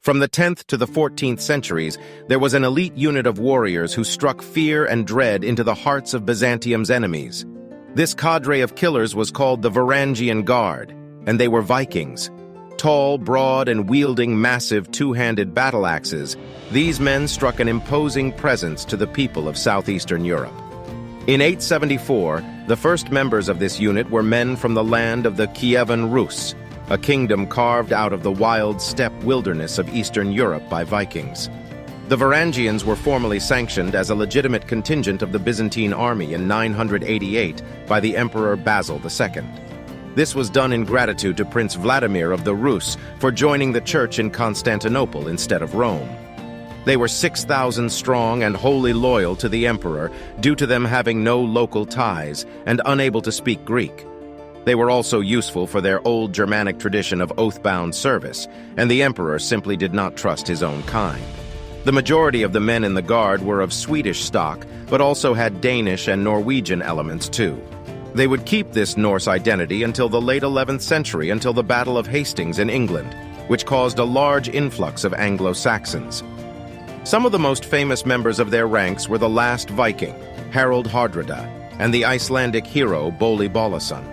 From the 10th to the 14th centuries, there was an elite unit of warriors who struck fear and dread into the hearts of Byzantium's enemies. This cadre of killers was called the Varangian Guard, and they were Vikings. Tall, broad, and wielding massive two-handed battle axes, these men struck an imposing presence to the people of southeastern Europe. In 874, the first members of this unit were men from the land of the Kievan Rus, a kingdom carved out of the wild steppe wilderness of Eastern Europe by Vikings. The Varangians were formally sanctioned as a legitimate contingent of the Byzantine army in 988 by the Emperor Basil II. This was done in gratitude to Prince Vladimir of the Rus for joining the church in Constantinople instead of Rome. They were 6,000 strong and wholly loyal to the emperor due to them having no local ties and unable to speak Greek. They were also useful for their old Germanic tradition of oath-bound service, and the emperor simply did not trust his own kind. The majority of the men in the guard were of Swedish stock, but also had Danish and Norwegian elements too. They would keep this Norse identity until the late 11th century, until the Battle of Hastings in England, which caused a large influx of Anglo-Saxons. Some of the most famous members of their ranks were the last Viking, Harald Hardrada, and the Icelandic hero Bolli Bolason.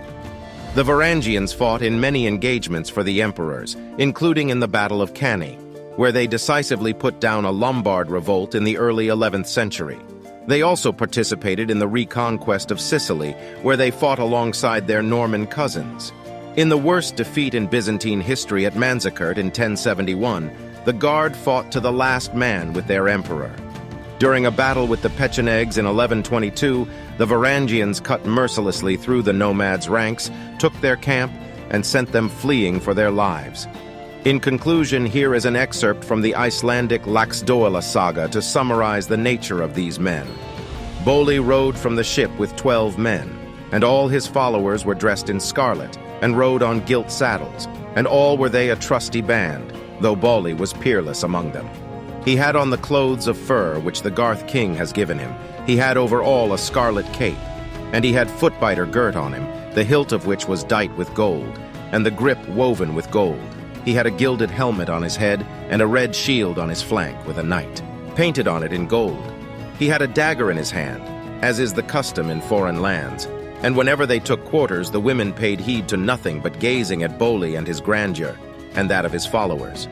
The Varangians fought in many engagements for the emperors, including in the Battle of Cannae, where they decisively put down a Lombard revolt in the early 11th century. They also participated in the reconquest of Sicily, where they fought alongside their Norman cousins. In the worst defeat in Byzantine history at Manzikert in 1071, the Guard fought to the last man with their emperor. During a battle with the Pechenegs in 1122, the Varangians cut mercilessly through the nomads' ranks, took their camp, and sent them fleeing for their lives. In conclusion, here is an excerpt from the Icelandic Laxdœla saga to summarize the nature of these men. Bolli rode from the ship with 12 men, and all his followers were dressed in scarlet, and rode on gilt saddles, and all were they a trusty band, though Bolli was peerless among them. He had on the clothes of fur which the Garth king has given him. He had over all a scarlet cape, and he had footbiter girt on him, the hilt of which was dight with gold, and the grip woven with gold. He had a gilded helmet on his head, and a red shield on his flank with a knight, painted on it in gold. He had a dagger in his hand, as is the custom in foreign lands, and whenever they took quarters, the women paid heed to nothing but gazing at Bolli and his grandeur, and that of his followers.